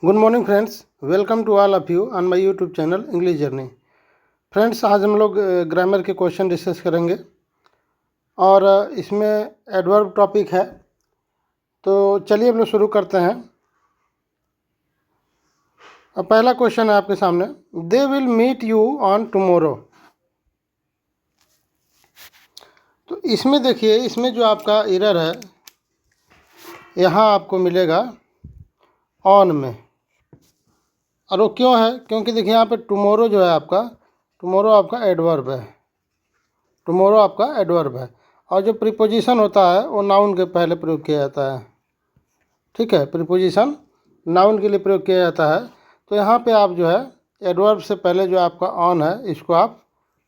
Good morning friends, welcome to all of you on my YouTube channel English journey. Friends, आज हम लोग grammar के question discuss करेंगे और इसमें एडवर्ब टॉपिक है। तो चलिए हम लोग शुरू करते हैं। अब पहला क्वेश्चन है आपके सामने, they will meet you on tomorrow. तो इसमें देखिए, इसमें जो आपका एरर है यहाँ आपको मिलेगा ऑन में। और वो क्यों है? क्योंकि देखिए यहाँ पे टुमारो जो है आपका, टुमारो आपका एडवर्ब है। टुमारो आपका एडवर्ब है और जो प्रीपोजिशन होता है वो नाउन के पहले प्रयोग किया जाता है। ठीक है, प्रीपोजिशन नाउन के लिए प्रयोग किया जाता है। तो यहाँ पे आप जो है एडवर्ब से पहले जो आपका ऑन है इसको आप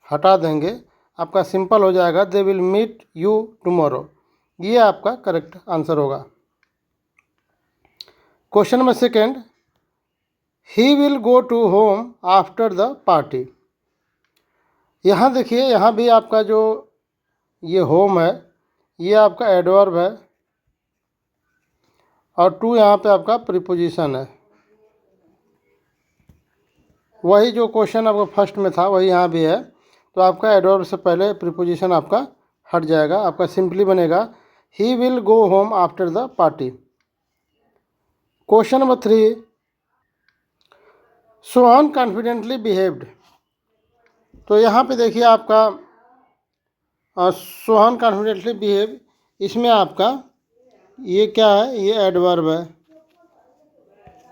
हटा देंगे, आपका सिंपल हो जाएगा, they will meet you tomorrow. ये आपका करेक्ट आंसर होगा। Question number second, he will go to home after the party. यहाँ देखिए, यहाँ भी आपका जो ये होम है ये आपका एडवर्ब है और टू यहाँ पे आपका प्रीपोजिशन है। वही जो क्वेश्चन आपका फर्स्ट में था वही यहाँ भी है। तो आपका एडवर्ब से पहले प्रीपोजिशन आपका हट जाएगा, आपका सिंपली बनेगा ही will go home after the party. Question number 3, Sohan confidently behaved. तो यहाँ पे देखिए आपका सोहन कॉन्फिडेंटली बिहेव, इसमें आपका ये क्या है? ये एडवर्ब है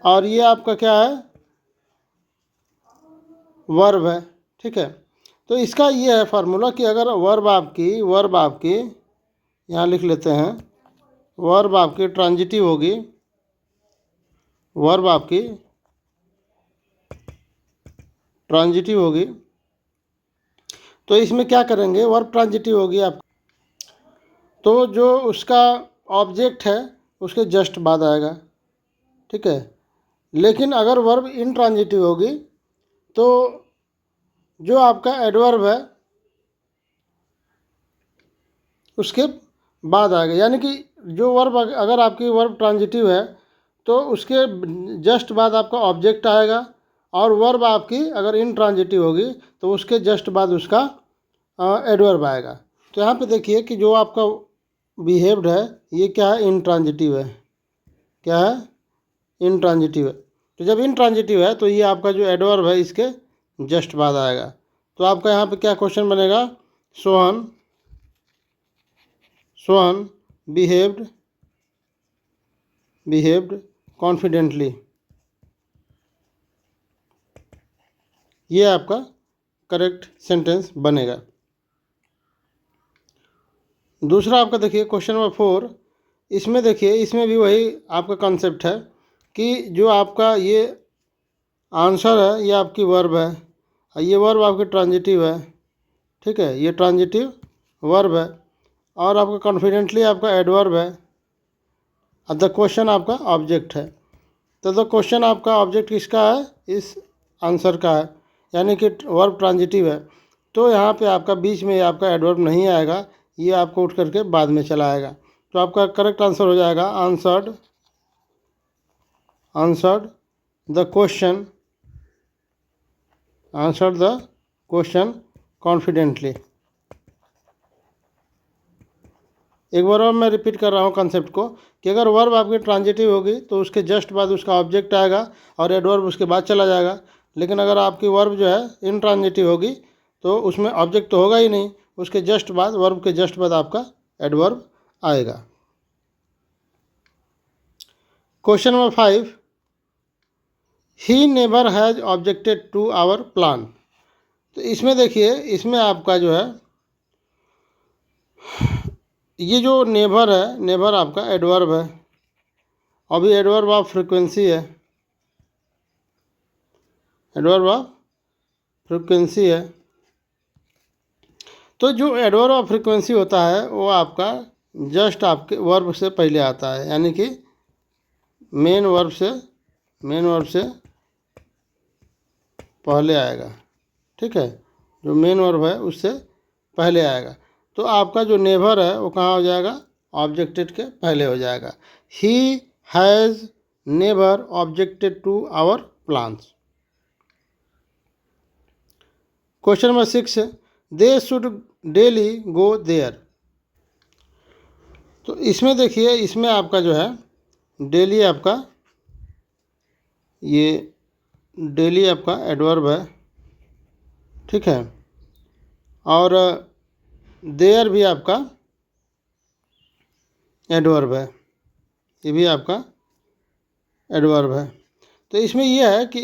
और ये आपका क्या है? वर्ब है। ठीक है, तो इसका ये है फार्मूला कि अगर वर्ब आपकी यहाँ लिख लेते हैं, वर्ब आपकी ट्रांजिटिव होगी, वर्ब आपकी ट्रांजिटिव होगी, तो इसमें क्या करेंगे? वर्ब ट्रांजिटिव होगी आप, तो जो उसका ऑब्जेक्ट है उसके जस्ट बाद आएगा। ठीक है, लेकिन अगर वर्ब इनट्रांजिटिव होगी तो जो आपका एडवर्ब है उसके बाद आएगा। यानी कि जो वर्ब, अगर आपकी वर्ब ट्रांजिटिव है तो उसके जस्ट बाद आपका ऑब्जेक्ट आएगा, और वर्ब आपकी अगर इनट्रांजिटिव होगी तो उसके जस्ट बाद उसका एडवर्ब आएगा। तो यहाँ पे देखिए कि जो आपका बिहेव्ड है ये क्या है? इनट्रांजिटिव है। क्या है? इनट्रांजिटिव है। तो जब इनट्रांजिटिव है तो ये आपका जो एडवर्ब है इसके जस्ट बाद आएगा। तो आपका यहाँ पे क्या क्वेश्चन बनेगा? Sohan behaved confidently. ये आपका करेक्ट सेंटेंस बनेगा। दूसरा आपका देखिए क्वेश्चन नंबर 4, इसमें देखिए, इसमें भी वही आपका कॉन्सेप्ट है कि जो आपका ये आंसर है ये आपकी वर्ब है और ये वर्ब आपकी ट्रांजिटिव है। ठीक है, ये ट्रांजिटिव वर्ब है और आपका कॉन्फिडेंटली आपका एडवर्ब है और द क्वेश्चन आपका ऑब्जेक्ट है। तो द क्वेश्चन आपका ऑब्जेक्ट किसका है? इस आंसर का है, यानी कि वर्ब ट्रांजिटिव है। तो यहाँ पे आपका बीच में आपका एडवर्ब नहीं आएगा, ये आपको उठ करके बाद में चला आएगा। तो आपका करेक्ट आंसर हो जाएगा आंसर्ड द क्वेश्चन कॉन्फिडेंटली। एक बार और मैं रिपीट कर रहा हूँ कॉन्सेप्ट को कि अगर वर्ब आपकी ट्रांजिटिव होगी तो उसके जस्ट बाद उसका ऑब्जेक्ट आएगा और एडवर्ब उसके बाद चला जाएगा। लेकिन अगर आपकी वर्ब जो है इनट्रांजिटिव होगी तो उसमें ऑब्जेक्ट तो होगा ही नहीं, उसके जस्ट बाद, वर्ब के जस्ट बाद आपका एडवर्ब आएगा। Question number 5, he never has objected to our plan. तो इसमें देखिए, इसमें आपका जो है ये जो नेवर है, नेवर आपका एडवर्ब है, अभी एडवर्ब ऑफ फ्रीक्वेंसी है, एडवर्ब ऑफ फ्रीक्वेंसी है। तो जो एडवर्ब ऑफ फ्रीक्वेंसी होता है वो आपका जस्ट आपके वर्ब से पहले आता है, यानी कि मेन वर्ब से पहले आएगा। ठीक है, जो मेन वर्ब है उससे पहले आएगा। तो आपका जो नेवर है वो कहाँ हो जाएगा? ऑब्जेक्टेड के पहले हो जाएगा। He has never objected to our plans. Question number 6, they should daily go there. तो इसमें देखिए, इसमें आपका जो है डेली आपका, ये डेली आपका एडवर्ब है, ठीक है, और देयर भी आपका एडवर्ब है, ये भी आपका एडवर्ब है। तो इसमें यह है कि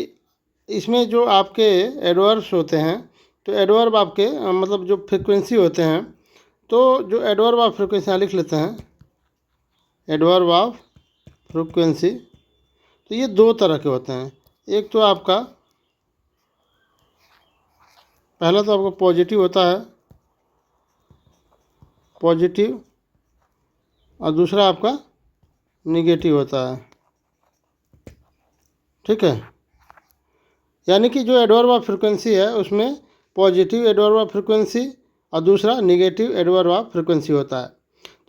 इसमें जो आपके एडवर्ब्स होते हैं, तो एडवर्ब आपके मतलब जो फ्रीक्वेंसी होते हैं, तो जो एडवर्ब ऑफ फ्रीक्वेंसी यहाँ लिख लेते हैं, एडवर्ब ऑफ फ्रीक्वेंसी, तो ये दो तरह के होते हैं। एक तो आपका पहला तो आपका पॉजिटिव होता है, पॉजिटिव, और दूसरा आपका निगेटिव होता है, ठीक है। यानी कि जो एडवर्ब ऑफ फ्रीक्वेंसी है उसमें पॉजिटिव एडवर्ब ऑफ फ्रीक्वेंसी और दूसरा निगेटिव एडवर्ब ऑफ फ्रीक्वेंसी होता है।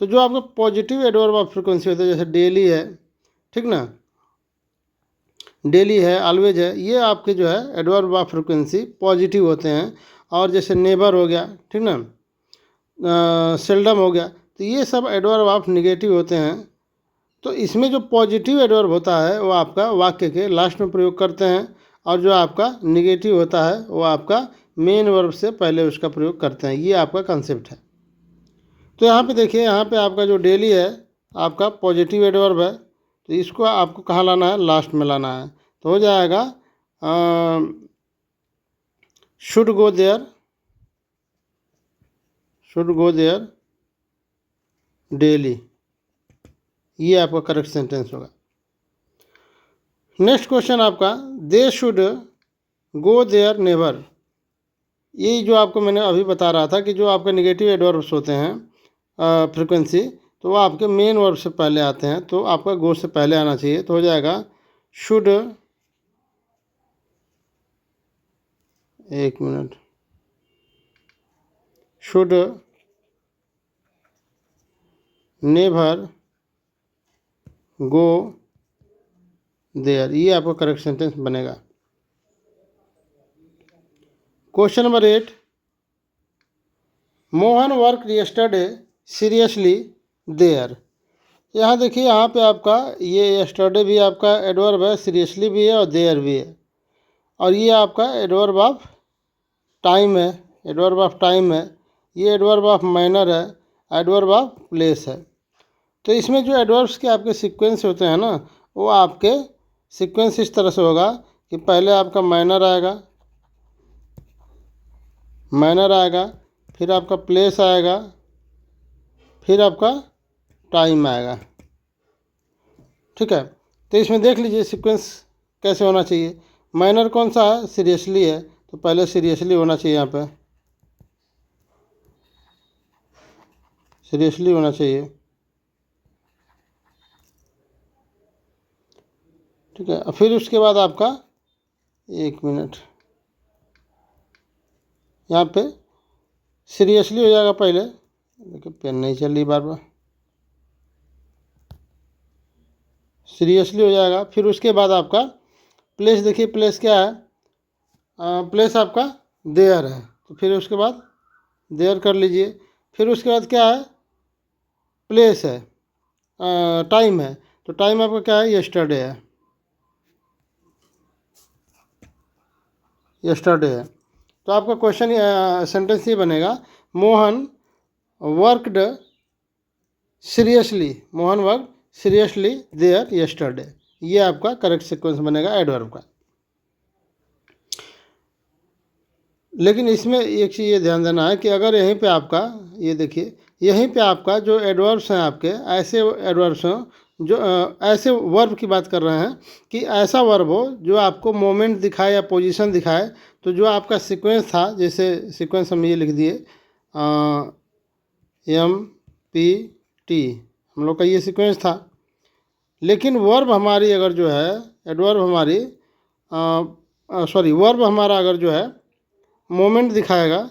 तो जो आपका पॉजिटिव एडवर्ब ऑफ फ्रीक्वेंसी होता है, जैसे डेली है, ठीक ना, डेली है, ऑलवेज है, ये आपके जो है एडवर्ब ऑफ फ्रीक्वेंसी पॉजिटिव होते हैं। और जैसे नेबर हो गया, ठीक ना, सेल्डम हो गया, तो ये सब एडवर्ब ऑफ निगेटिव होते हैं। तो इसमें जो पॉजिटिव एडवर्ब होता है वो आपका वाक्य के लास्ट में प्रयोग करते हैं, और जो आपका निगेटिव होता है वो आपका मेन वर्ब से पहले उसका प्रयोग करते हैं। ये आपका कंसेप्ट है। तो यहाँ पे देखिए, यहाँ पे आपका जो डेली है आपका पॉजिटिव एडवर्ब है, तो इसको आपको कहाँ लाना है, लास्ट में लाना है। तो हो जाएगा should go there, should go there daily, ये आपका करेक्ट सेंटेंस होगा। नेक्स्ट क्वेश्चन आपका, they should go there never. यही जो आपको मैंने अभी बता रहा था कि जो आपके निगेटिव एडवर्ब्स होते हैं फ्रीक्वेंसी, तो वो आपके मेन वर्ब से पहले आते हैं, तो आपका गो से पहले आना चाहिए। तो हो जाएगा शुड, एक minute, should never go there, ये आपका करेक्ट सेंटेंस बनेगा। Question number 8, Mohan work yesterday seriously there. यहाँ देखिए, यहाँ पे आपका ये यस्टरडे भी आपका एडवर्ब है, सीरियसली भी है और देयर भी है, और ये आपका एडवर्ब ऑफ टाइम है, एडवर्ब ऑफ टाइम है, ये एडवर्ब ऑफ मैनर है, एडवर्ब ऑफ प्लेस है। तो इसमें जो एडवर्ब्स के आपके सीक्वेंस होते हैं ना, वो आपके सीक्वेंस इस तरह से होगा कि पहले आपका मैनर आएगा, मैनर आएगा, फिर आपका प्लेस आएगा, फिर आपका टाइम आएगा, ठीक है। तो इसमें देख लीजिए सीक्वेंस कैसे होना चाहिए। मैनर कौन सा है, सीरियसली है, तो पहले सीरियसली होना चाहिए, यहाँ पे सीरियसली होना चाहिए, ठीक है। फिर उसके बाद आपका, एक मिनट, यहाँ पे सीरियसली हो जाएगा पहले, देखिए पेन नहीं चल रही बार बार, सीरियसली हो जाएगा। फिर उसके बाद आपका प्लेस, देखिए प्लेस क्या है, प्लेस आपका देयर है, तो फिर उसके बाद देयर कर लीजिए। फिर उसके बाद क्या है, प्लेस है, टाइम है, तो टाइम आपका क्या है, यस्टरडे है, यस्टरडे है। तो आपका क्वेश्चन सेंटेंस ये बनेगा, Mohan worked seriously, Mohan work seriously there yesterday, ये आपका करेक्ट सीक्वेंस बनेगा एडवर्ब का। लेकिन इसमें एक चीज़ ये ध्यान देना है कि अगर यहीं पे आपका, ये देखिए यहीं पे आपका जो एडवर्ब्स हैं आपके, ऐसे एडवर्ब्स हों जो ऐसे वर्ब की बात कर रहे हैं कि ऐसा वर्ब हो जो आपको मोमेंट दिखाए या पोजीशन दिखाए। तो जो आपका सीक्वेंस था, जैसे सीक्वेंस हम ये लिख दिए MPT, हम लोग का ये सीक्वेंस था। लेकिन वर्ब हमारी अगर जो है, एडवर्ब हमारी सॉरी वर्ब हमारा अगर जो है मोमेंट दिखाएगा,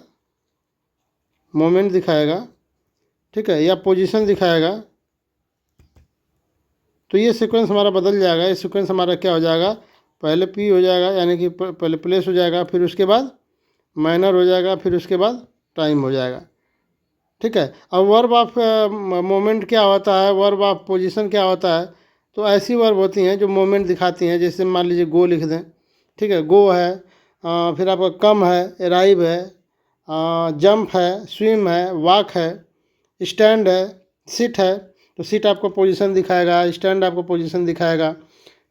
मोमेंट दिखाएगा, ठीक है, या पोजीशन दिखाएगा, तो ये सीक्वेंस हमारा बदल जाएगा। ये सीक्वेंस हमारा क्या हो जाएगा, पहले पी हो जाएगा यानी कि पहले प्लेस हो जाएगा, फिर उसके बाद माइनर हो जाएगा, फिर उसके बाद टाइम हो जाएगा। ठीक है। अब वर्ब ऑफ मोमेंट क्या होता है, वर्ब ऑफ पोजीशन क्या होता है, तो ऐसी वर्ब होती हैं जो मोमेंट दिखाती हैं। जैसे मान लीजिए गो लिख दें, ठीक है, गो है, फिर आपका कम है, अराइव है, जंप है, स्विम है, वॉक है, स्टैंड है, सिट है। तो सिट आपको पोजीशन दिखाएगा, स्टैंड आपको पोजीशन दिखाएगा।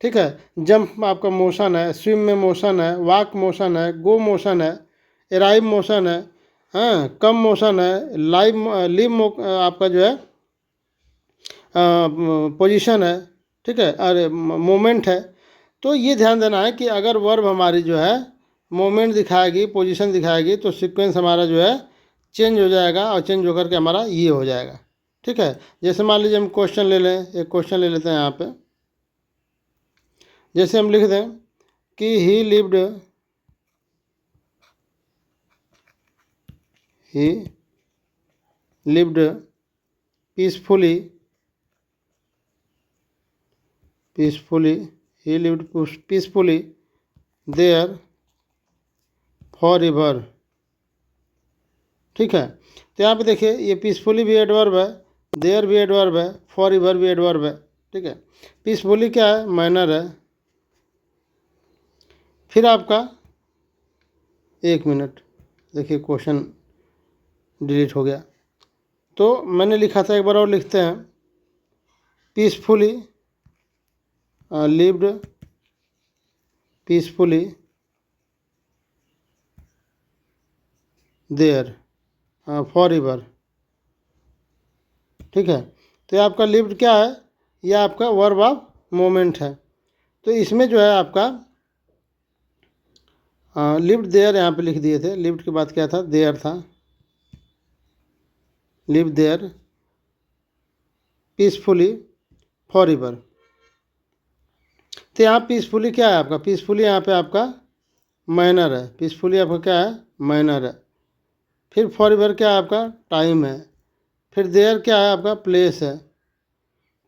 ठीक है। जंप आपका मोशन है, स्विम में मोशन है, वॉक मोशन है, गो मोशन है, अराइव मोशन है, हाँ, कम मोशन है, आपका जो है पोजीशन है। ठीक है, अरे मोमेंट है। तो ये ध्यान देना है कि अगर वर्ब हमारी जो है मोमेंट दिखाएगी, पोजीशन दिखाएगी, तो सीक्वेंस हमारा जो है चेंज हो जाएगा, और चेंज होकर के हमारा ये हो जाएगा। ठीक है। जैसे मान लीजिए हम क्वेश्चन ले लें, एक क्वेश्चन ले लेते हैं यहाँ पे। जैसे हम लिख दें कि ही lived peacefully he lived peacefully there forever। ठीक है। तो यहाँ पे देखिए, ये पीसफुली भी एडवर्ब है, देयर भी एडवर्ब है, फॉरएवर भी एडवर्ब है। ठीक है। पीसफुली क्या है, माइनर है। फिर आपका 1 मिनट, देखिए क्वेश्चन डिलीट हो गया। तो मैंने लिखा था, एक बार और लिखते हैं, peacefully lived peacefully there forever. ठीक है। तो ये आपका लिव्ड क्या है, यह आपका वर्ब ऑफ मोमेंट है। तो इसमें जो है आपका लिव्ड देयर यहाँ पे लिख दिए थे। लिव्ड के बाद क्या था, देयर था, लिव देयर पीसफुली फॉरएवर। तो यहाँ पीसफुली क्या है आपका, पीसफुली यहाँ पे आपका माइनर है, पीसफुली आपका क्या है, माइनर है। फिर फॉरएवर क्या है आपका, टाइम है। फिर देयर क्या है आपका, प्लेस है।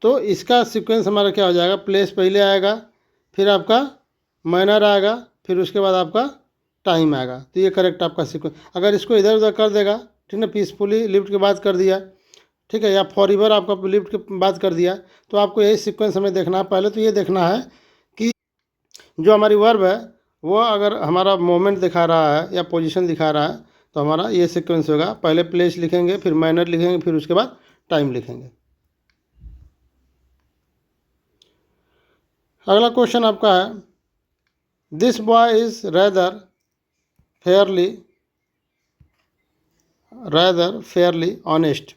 तो इसका सीक्वेंस हमारा क्या हो जाएगा, प्लेस पहले आएगा, फिर आपका माइनर आएगा, फिर उसके बाद आपका टाइम आएगा। तो ये करेक्ट आपका सीक्वेंस। अगर इसको इधर उधर कर देगा, ठीक ना, पीसफुली लिफ्ट के बाद कर दिया, ठीक है, या फॉरएवर आपका लिफ्ट के बाद कर दिया, तो आपको यही सीक्वेंस हमें देखना है। पहले तो ये देखना है कि जो हमारी वर्ब है वो अगर हमारा मोमेंट दिखा रहा है या पोजीशन दिखा रहा है, तो हमारा ये सीक्वेंस होगा, पहले प्लेस लिखेंगे, फिर माइनर लिखेंगे, फिर उसके बाद टाइम लिखेंगे। अगला क्वेश्चन आपका है, this boy is rather Fairlie honest.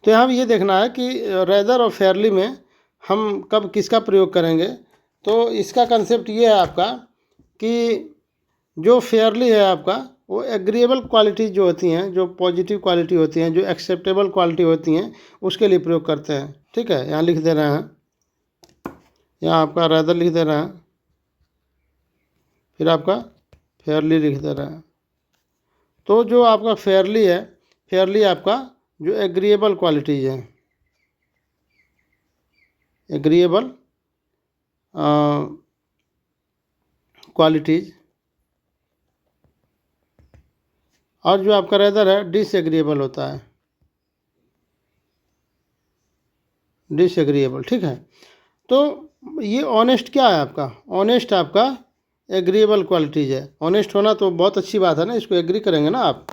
तो यहाँ ये देखना है कि रैदर और फेयरली में हम कब किसका प्रयोग करेंगे। तो इसका कंसेप्ट ये है आपका कि जो फेयरली है आपका, वो एग्रीएबल क्वालिटी जो होती हैं, जो पॉजिटिव क्वालिटी होती हैं, जो एक्सेप्टेबल क्वालिटी होती हैं, उसके लिए प्रयोग करते हैं। ठीक है। यहाँ लिख दे रहे हैं, यहाँ आपका रैदर लिख दे रहे हैं, फिर आपका फेयरली लिख दे रहे हैं। तो जो आपका फेयरली है, फेयरली आपका जो एग्रीएबल क्वालिटीज है, एग्रीएबल क्वालिटीज, और जो आपका रैदर है डिसएग्रीएबल होता है, डिसएग्रीएबल। ठीक है। तो ये ऑनेस्ट क्या है आपका, ऑनेस्ट आपका एग्रीएबल क्वालिटीज है। ऑनेस्ट होना तो बहुत अच्छी बात है ना, इसको एग्री करेंगे ना आप।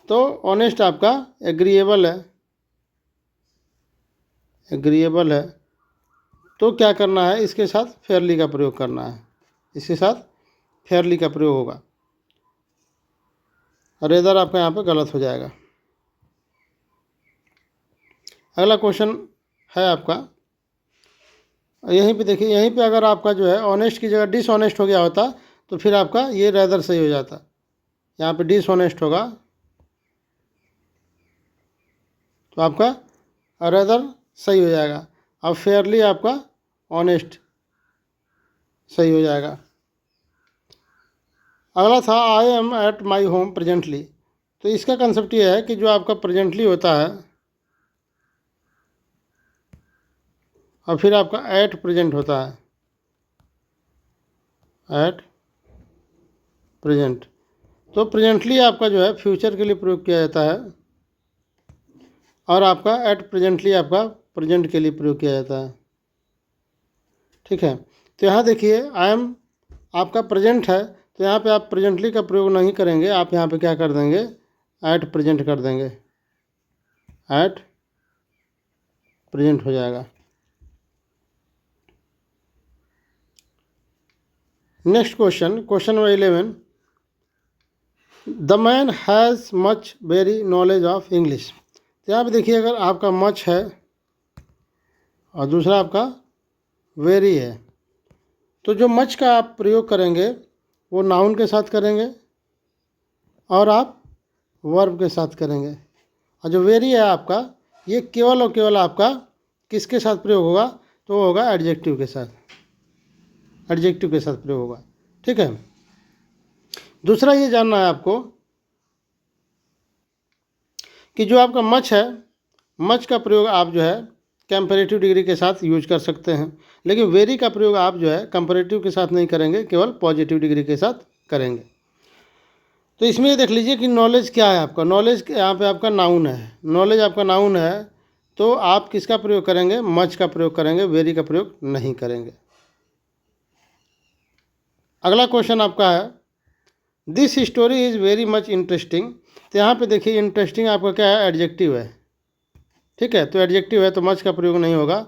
तो ऑनेस्ट आपका एग्रीएबल है, एग्रीएबल है। तो क्या करना है, इसके साथ फेयरली का प्रयोग करना है, इसके साथ फेयरली का प्रयोग होगा। रेदर आपका यहाँ पे गलत हो जाएगा। अगला क्वेश्चन है आपका, यहीं पे देखिए, यहीं पे अगर आपका जो है ऑनेस्ट की जगह डिसऑनेस्ट हो गया होता, तो फिर आपका ये रेदर सही हो जाता। यहाँ पे डिसऑनेस्ट होगा, तो आपका रेदर सही हो जाएगा। अब फेयरली आपका ऑनेस्ट सही हो जाएगा। अगला था, I am at my home presently. तो इसका कंसेप्ट ये है कि जो आपका प्रेजेंटली होता है, और फिर आपका एट प्रेजेंट होता है, एट प्रेजेंट। तो प्रेजेंटली आपका जो है फ्यूचर के लिए प्रयोग किया जाता है, और आपका एट प्रेजेंटली आपका प्रेजेंट के लिए प्रयोग किया जाता है। ठीक है, तो यहाँ देखिए आई एम आपका प्रेजेंट है, तो यहाँ पे आप प्रेजेंटली का प्रयोग नहीं करेंगे, आप यहाँ पे क्या कर देंगे, एट प्रेजेंट कर देंगे, एट प्रेजेंट हो जाएगा। Next question, question number 11, the man has much very knowledge of English. तो यहाँ पे देखिए अगर आपका मच है और दूसरा आपका वेरी है, तो जो मच का आप प्रयोग करेंगे वो नाउन के साथ करेंगे और आप वर्ब के साथ करेंगे, और जो वेरी है आपका ये केवल और केवल आपका किसके साथ प्रयोग होगा, तो वो होगा एडजेक्टिव के साथ, एडजेक्टिव के साथ प्रयोग होगा। ठीक है, दूसरा ये जानना है आपको कि जो आपका मच है, मच का प्रयोग आप जो है कंपैरेटिव डिग्री के साथ यूज कर सकते हैं, लेकिन वेरी का प्रयोग आप जो है कंपैरेटिव के साथ नहीं करेंगे, केवल पॉजिटिव डिग्री के साथ करेंगे। तो इसमें ये देख लीजिए कि नॉलेज क्या है आपका, नॉलेज यहाँ पे आपका नाउन है, नॉलेज आपका नाउन है, तो आप किसका प्रयोग करेंगे, मच का प्रयोग करेंगे, वेरी का प्रयोग नहीं करेंगे। अगला क्वेश्चन आपका है, this story is very much interesting. तो यहाँ पे देखिए इंटरेस्टिंग आपका क्या है, एडजेक्टिव है। ठीक है, तो एडजेक्टिव है तो मच का प्रयोग नहीं होगा,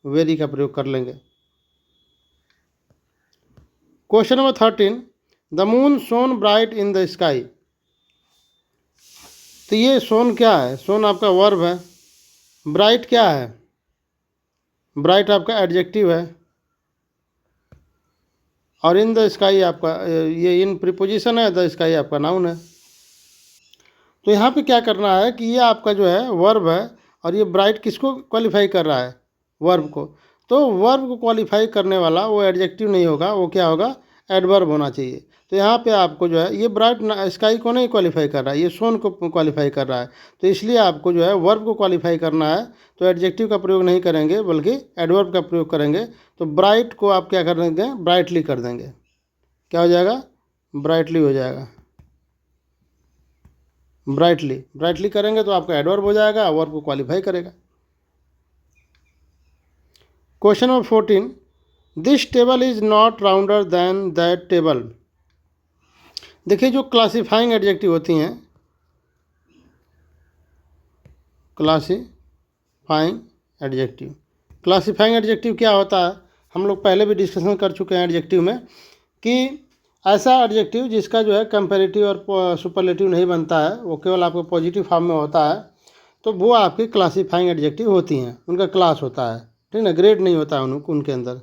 वेरी का प्रयोग कर लेंगे। Question number 13, the moon shown bright in the sky. तो ये शोन क्या है, शोन आपका वर्ब है, ब्राइट क्या है, ब्राइट आपका एडजेक्टिव है, और इन द स्काई आपका ये इन प्रीपोजिशन है, द स्काई आपका नाउन है। तो यहाँ पे क्या करना है कि ये आपका जो है वर्ब है, और ये ब्राइट किसको क्वालिफाई कर रहा है, वर्ब को। तो वर्ब को क्वालिफाई करने वाला वो एडजेक्टिव नहीं होगा, वो क्या होगा, एडवर्ब होना चाहिए। तो यहाँ पे आपको जो है ये ब्राइट स्काई को नहीं क्वालिफाई कर रहा है, ये सोन को क्वालिफाई कर रहा है, तो इसलिए आपको जो है वर्ब को क्वालिफाई करना है, तो एडजेक्टिव का प्रयोग नहीं करेंगे बल्कि एडवर्ब का प्रयोग करेंगे। तो ब्राइट को आप क्या कर देंगे, ब्राइटली कर देंगे, क्या हो जाएगा, ब्राइटली हो जाएगा, ब्राइटली, ब्राइटली करेंगे तो आपका एडवर्ब हो जाएगा, वर्ब को क्वालिफाई करेगा। Question number 14, this table is not rounder than that table. देखिए जो क्लासीफाइंग एडजेक्टिव होती हैं, क्लासीफाइंग एडजेक्टिव, क्लासीफाइंग एडजेक्टिव क्या होता है, हम लोग पहले भी डिस्कशन कर चुके हैं एडजेक्टिव में, कि ऐसा एडजेक्टिव जिसका जो है कंपैरेटिव और सुपरलेटिव नहीं बनता है, वो केवल आपको पॉजिटिव फॉर्म में होता है, तो वो आपकी क्लासीफाइंग एडजेक्टिव होती हैं, उनका क्लास होता है, ठीक ना, ग्रेड नहीं होता है उनके अंदर।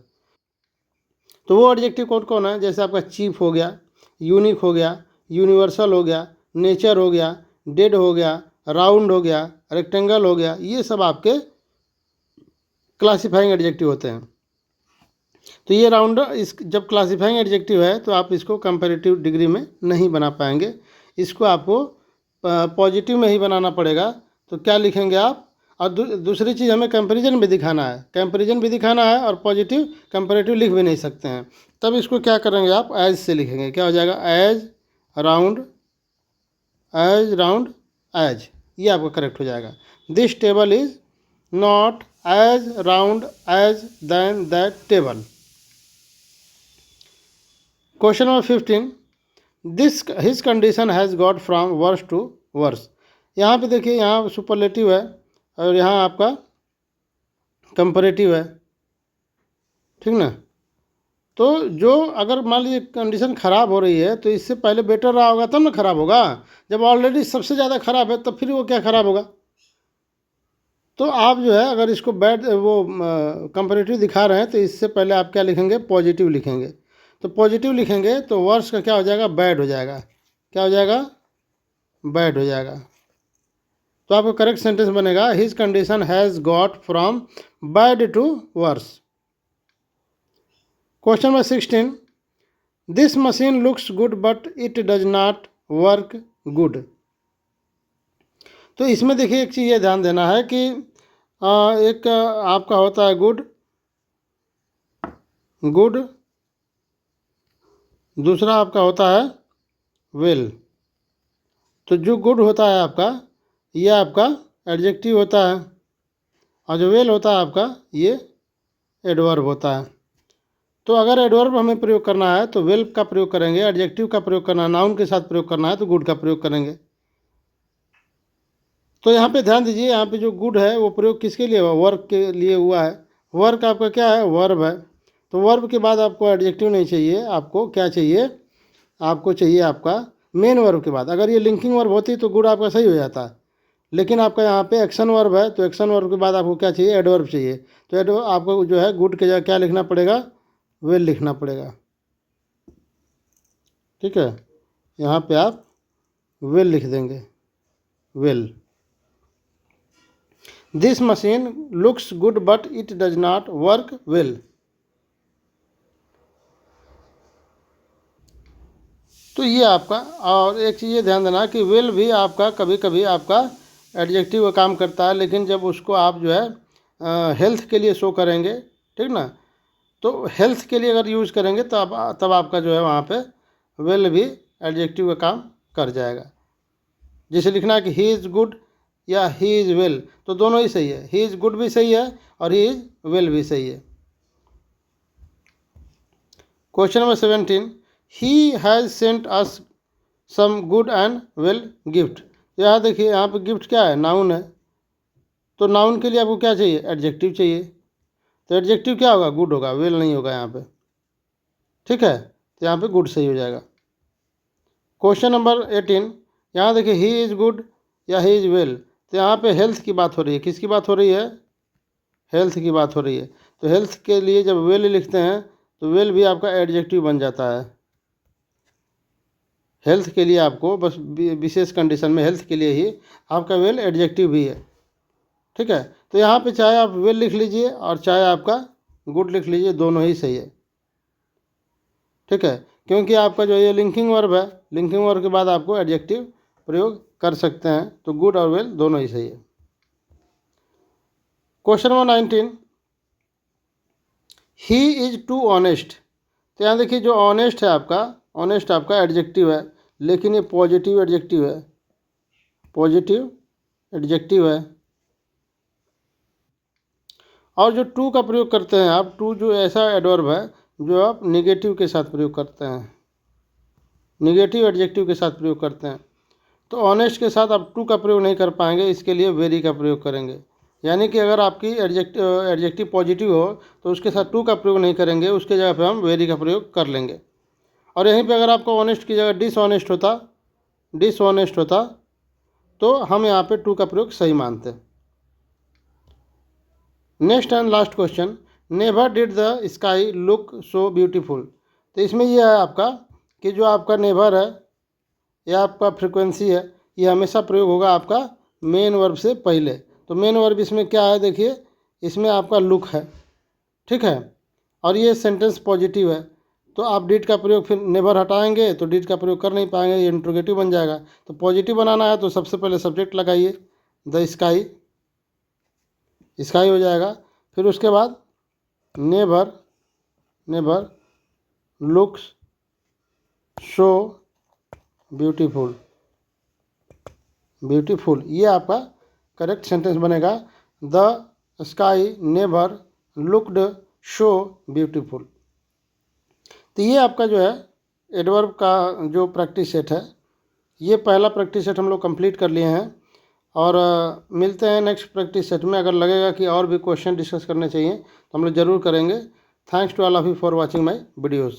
तो वो एडजेक्टिव कौन कौन है, जैसे आपका चीप हो गया, यूनिक हो गया, यूनिवर्सल हो गया, नेचर हो गया, डेड हो गया, राउंड हो गया, रेक्टेंगल हो गया, ये सब आपके क्लासीफाइंग एडजेक्टिव होते हैं। तो ये राउंडर इस जब क्लासीफाइंग एडजेक्टिव है तो आप इसको कंपैरेटिव डिग्री में नहीं बना पाएंगे, इसको आपको पॉजिटिव में ही बनाना पड़ेगा। तो क्या लिखेंगे आप, और दूसरी चीज़ हमें कंपैरिजन भी दिखाना है, कंपैरिजन भी दिखाना है, और पॉजिटिव कंपैरेटिव लिख भी नहीं सकते हैं, तब इसको क्या करेंगे आप, एज से लिखेंगे, क्या हो जाएगा, as round, as round as, ये आपका करेक्ट हो जाएगा। This table is not as round as than that table. Question number 15, this his condition has got from worse to worse. यहाँ पे देखिए यहाँ सुपरलेटिव है और यहाँ आपका कंपैरेटिव है, ठीक ना। तो जो अगर मान लीजिए कंडीशन ख़राब हो रही है तो इससे पहले बेटर रहा होगा तब ना ख़राब होगा, जब ऑलरेडी सबसे ज़्यादा ख़राब है तब फिर वो क्या ख़राब होगा। तो आप जो है अगर इसको बैड वो कंपैरेटिव दिखा रहे हैं तो इससे पहले आप क्या लिखेंगे, पॉजिटिव लिखेंगे। तो पॉजिटिव लिखेंगे तो वर्स का क्या हो जाएगा, बैड हो जाएगा, क्या हो जाएगा, बैड हो जाएगा। तो आपका करेक्ट सेंटेंस बनेगा, his condition has got from bad to worse. Question number 16, this machine looks good but it does not work good. तो इसमें देखिए एक चीज़ ये ध्यान देना है कि एक आपका होता है गुड गुड, दूसरा आपका होता है वेल। तो जो गुड होता है आपका, ये आपका एडजेक्टिव होता है, और जो वेल होता है आपका, ये एडवर्ब होता है। तो अगर एडवर्ब हमें प्रयोग करना है तो वेल का प्रयोग करेंगे, एडजेक्टिव का प्रयोग करना है, नाउन के साथ प्रयोग करना है तो गुड का प्रयोग करेंगे। तो यहाँ पे ध्यान दीजिए, यहाँ पे जो गुड है वो प्रयोग किसके लिए हुआ? वर्क के लिए हुआ है। वर्क आपका क्या है? वर्ब है। तो वर्ब के बाद आपको एडजेक्टिव नहीं चाहिए, आपको क्या चाहिए? आपको चाहिए आपका मेन वर्ब के बाद। अगर ये लिंकिंग वर्ब होती तो गुड आपका सही हो जाता है, लेकिन आपका यहाँ पे एक्शन वर्ब है, तो एक्शन वर्ब के बाद आपको क्या चाहिए? एडवर्ब चाहिए। तो एडवर्ब आपको जो है गुड के जगह क्या लिखना पड़ेगा? वेल लिखना पड़ेगा। ठीक है, यहाँ पे आप वेल लिख देंगे, well. This machine looks good but it does not work well. तो ये आपका, और एक चीज़ ये ध्यान देना कि वेल भी आपका कभी कभी आपका एडजेक्टिव का काम करता है, लेकिन जब उसको आप जो है हेल्थ के लिए शो करेंगे, ठीक ना, तो हेल्थ के लिए अगर यूज़ करेंगे तब आपका जो है वहाँ पे वेल भी एडजेक्टिव का काम कर जाएगा। जैसे लिखना है कि ही इज़ गुड या ही इज़ वेल, तो दोनों ही सही है। ही इज़ गुड भी सही है और ही इज़ वेल भी सही है। Question number 17, he has sent us some good and well gift. यहाँ देखिए, यहाँ पे गिफ्ट क्या है? नाउन है। तो नाउन के लिए आपको क्या चाहिए? एडजेक्टिव चाहिए। तो एडजेक्टिव क्या होगा? गुड होगा, वेल नहीं होगा यहाँ पे। ठीक है, तो यहाँ पे गुड सही हो जाएगा। क्वेश्चन नंबर 18, यहाँ देखिए ही इज़ गुड या ही इज़ वेल, तो यहाँ पे हेल्थ की बात हो रही है। किसकी बात हो रही है? हेल्थ की बात हो रही है। तो हेल्थ के लिए जब वेल लिखते हैं तो वेल भी आपका एडजेक्टिव बन जाता है। हेल्थ के लिए आपको बस विशेष कंडीशन में हेल्थ के लिए ही आपका वेल एडजेक्टिव भी है। ठीक है, तो यहाँ पे चाहे आप वेल लिख लीजिए और चाहे आपका गुड लिख लीजिए, दोनों ही सही है। ठीक है, क्योंकि आपका जो ये लिंकिंग वर्ब है, लिंकिंग वर्ब के बाद आपको एडजेक्टिव प्रयोग कर सकते हैं, तो गुड और वेल दोनों ही सही है। Question number 19, he is too honest. तो यहाँ देखिए, जो ऑनेस्ट है आपका, ऑनेस्ट आपका एडजेक्टिव है, लेकिन ये पॉजिटिव एडजेक्टिव है, पॉजिटिव एडजेक्टिव है। और जो टू का प्रयोग करते हैं आप, टू जो ऐसा एडवर्ब है जो आप निगेटिव के साथ प्रयोग करते हैं, निगेटिव एडजेक्टिव के साथ प्रयोग करते हैं। तो ऑनेस्ट के साथ आप टू का प्रयोग नहीं कर पाएंगे, इसके लिए वेरी का प्रयोग करेंगे। यानी कि अगर आपकी एडजेक्टिव पॉजिटिव हो तो उसके साथ टू का प्रयोग नहीं करेंगे, उसके जगह पे हम वेरी का प्रयोग कर लेंगे। और यहीं पे अगर आपको ऑनेस्ट की जगह डिसऑनेस्ट होता तो हम यहाँ पे टू का प्रयोग सही मानते। Next and last question, never did the sky look so beautiful. तो इसमें यह है आपका कि जो आपका नेवर है, यह आपका फ्रिक्वेंसी है, ये हमेशा प्रयोग होगा आपका मेन वर्ब से पहले। तो मेन वर्ब इसमें क्या है? देखिए, इसमें आपका लुक है। ठीक है, और ये सेंटेंस पॉजिटिव है, तो आप डिड का प्रयोग फिर नेवर हटाएंगे तो डिड का प्रयोग कर नहीं पाएंगे, ये इंट्रोगेटिव बन जाएगा। तो पॉजिटिव बनाना है तो सबसे पहले सब्जेक्ट लगाइए, द स्काई, स्काई हो जाएगा। फिर उसके बाद never, never looks so beautiful, beautiful, ये आपका करेक्ट सेंटेंस बनेगा। The sky never looked so beautiful. तो ये आपका जो है एडवर्ब का जो प्रैक्टिस सेट है, ये पहला प्रैक्टिस सेट हम लोग कंप्लीट कर लिए हैं। और मिलते हैं नेक्स्ट प्रैक्टिस सेट में। अगर लगेगा कि और भी क्वेश्चन डिस्कस करने चाहिए तो हम लोग ज़रूर करेंगे। Thanks to all of you for watching my videos.